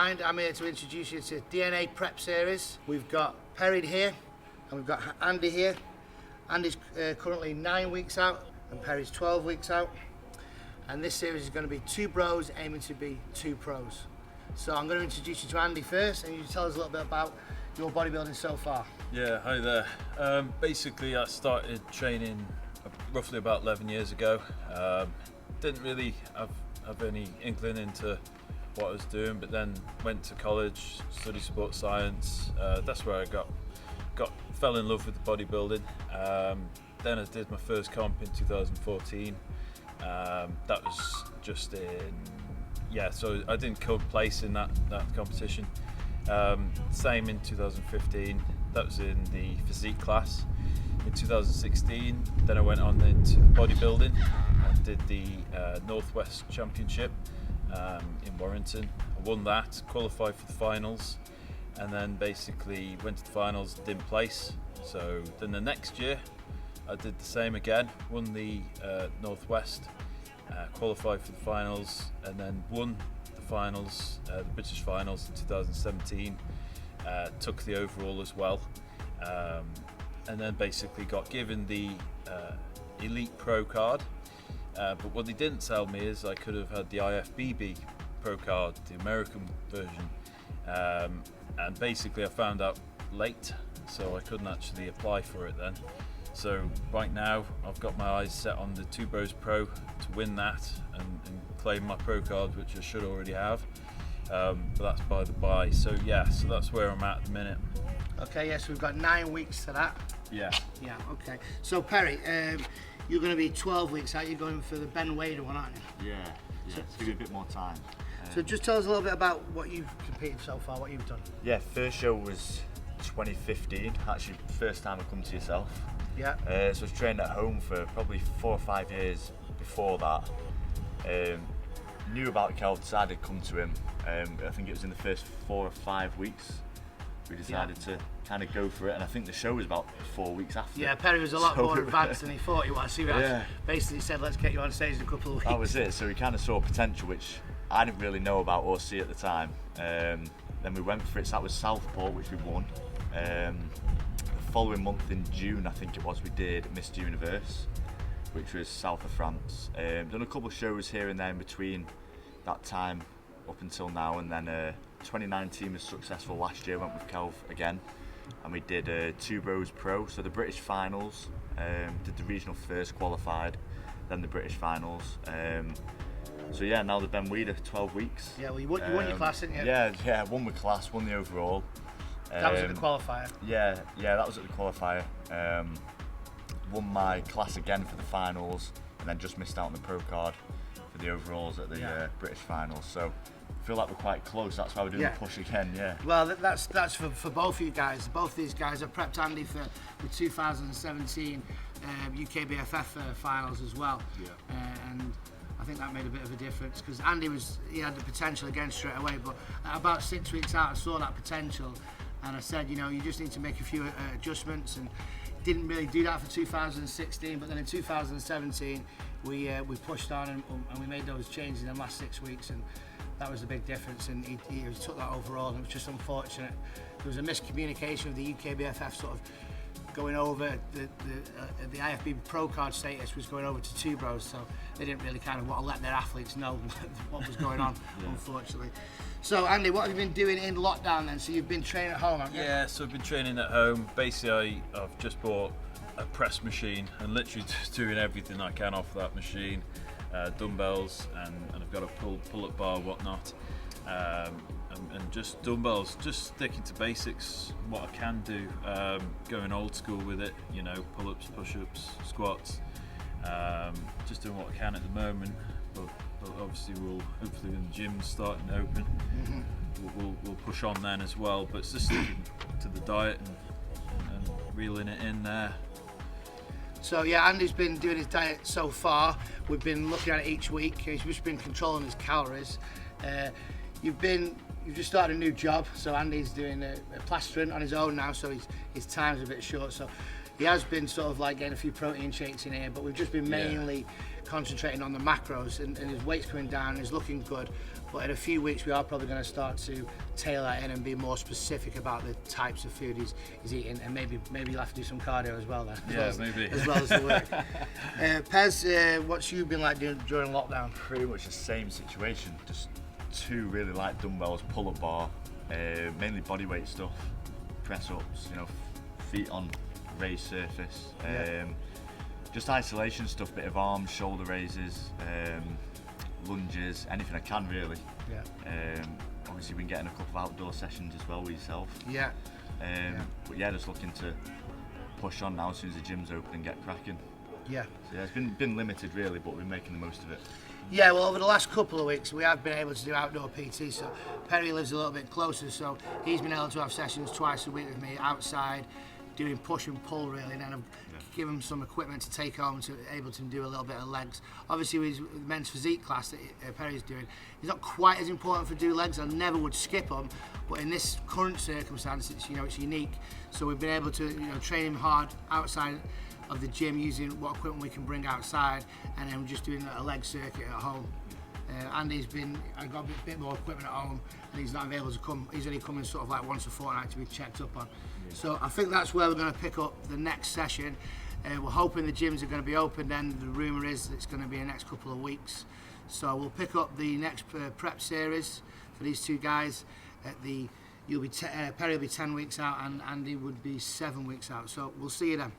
mind, I'm here to introduce you to DNA Prep Series. We've got Perry here, and we've got Andy here. Andy's currently 9 weeks out, and Perry's 12 weeks out. And this series is going to be 2 bros aiming to be 2 pros. So I'm going to introduce you to Andy first, and you tell us a little bit about your bodybuilding so far. Yeah, hi there. Basically, I started training roughly about 11 years ago. Didn't really have any inkling into what I was doing, but then went to college, studied sports science. That's where I fell in love with bodybuilding. Then I did my first comp in 2014. That was just so I didn't come place in that competition. Same in 2015, that was in the physique class. In 2016, then I went on into bodybuilding and did the Northwest Championship in Warrington. I won that, qualified for the finals, and then basically went to the finals, didn't place. So then the next year, I did the same again, won the Northwest, qualified for the finals, and then won the finals, the British finals in 2017, took the overall as well, and then basically got given the Elite Pro card. But what they didn't tell me is I could have had the IFBB Pro card, the American version, and basically I found out late, so I couldn't actually apply for it then. So right now I've got my eyes set on the 2 Bros Pro to win that and claim my pro card, which I should already have, but that's by the by. So yeah, so that's where I'm at the minute. Okay, yes, we've got 9 weeks to that. Yeah. Yeah, okay. So Perry, you're going to be 12 weeks out, you're going for the Ben Weider one, aren't you? Yeah, so give you a bit more time. So just tell us a little bit about what you've competed so far, what you've done. Yeah, first show was 2015, actually first time I come to yourself. Yeah. So I was training at home for probably 4 or 5 years before that. Knew about Kelvin, decided to come to him. I think it was in the first 4 or 5 weeks we decided to kind of go for it, and I think the show was about 4 weeks after. Yeah, Perry was a lot more advanced than he thought he was. He basically said, let's get you on stage in a couple of weeks. That was it, so we kind of saw potential, which I didn't really know about or see at the time. Then we went for it, so that was Southport, which we won. The following month in June, I think it was, we did Mr. Universe, which was south of France. Done a couple of shows here and there in between that time up until now, and then 2019 was successful last year, went with Kelv again, and we did 2 Bros Pro, so the British finals, did the regional first, qualified, then the British finals. So yeah, now the Ben Weider, 12 weeks. Yeah, well you won your class, didn't you? Yeah, won the class, won the overall. That was at the qualifier. Yeah, that was at the qualifier. Won my class again for the finals, and then just missed out on the pro card for the overalls at the British finals. So I feel like we're quite close. That's why we're doing the push again. Yeah. Well, that's for both of you guys. Both these guys have prepped Andy for the 2017 UKBFF finals as well. Yeah. And I think that made a bit of a difference, because Andy he had the potential again straight away, but about 6 weeks out I saw that potential, and I said, you know, you just need to make a few adjustments, and didn't really do that for 2016, but then in 2017 we pushed on and we made those changes in the last 6 weeks, and that was a big difference, and he took that overall, and it was just unfortunate. There was a miscommunication with the UKBFF sort of going over, the IFB Pro card status was going over to 2 Bros, so they didn't really kind of want to let their athletes know what was going on, unfortunately. So Andy, what have you been doing in lockdown then? So you've been training at home, haven't you? Yeah, so I've been training at home. Basically, I've just bought a press machine and literally just doing everything I can off that machine. Dumbbells, and I've got a pull-up bar, whatnot. And just dumbbells, just sticking to basics, what I can do, going old school with it, you know, pull-ups, push-ups, squats, just doing what I can at the moment, but obviously hopefully when the gym's starting to open, we'll push on then as well, but it's just sticking to the diet and reeling it in there. So yeah, Andy's been doing his diet so far. We've been looking at it each week. He's just been controlling his calories. You've just started a new job, so Andy's doing a plastering on his own now, so his time's a bit short. So he has been sort of like getting a few protein shakes in here, but we've just been mainly concentrating on the macros, and his weight's coming down and he's looking good. But in a few weeks we are probably going to start to tailor in and be more specific about the types of food he's eating, and maybe you'll have to do some cardio as well then. Yeah, maybe. As well as the work. Pez, what's you been like doing during lockdown? Pretty much the same situation, just 2 really light dumbbells, pull-up bar, mainly bodyweight stuff, press-ups, you know, feet on raised surface, just isolation stuff, bit of arms, shoulder raises, lunges, anything I can really. Yeah. Obviously been getting a couple of outdoor sessions as well with yourself. Yeah. But yeah, just looking to push on now as soon as the gym's open and get cracking. Yeah. So yeah, it's been limited really, but we're making the most of it. Yeah, well, over the last couple of weeks, we have been able to do outdoor PT. So Perry lives a little bit closer, so he's been able to have sessions twice a week with me outside, doing push and pull really, and then I've given him some equipment to take home to able to do a little bit of legs. Obviously, with his men's physique class that Perry's doing, it's not quite as important for do legs. I never would skip them, but in this current circumstance, it's it's unique. So we've been able to train him hard outside of the gym using what equipment we can bring outside, and then just doing a leg circuit at home. I got a bit more equipment at home, and he's not able to come. He's only coming sort of like once a fortnight to be checked up on. So I think that's where we're going to pick up the next session. We're hoping the gyms are going to be open then. The rumour is that it's going to be in the next couple of weeks. So we'll pick up the next prep series for these 2 guys. Perry will be 10 weeks out, and Andy would be 7 weeks out. So we'll see you then.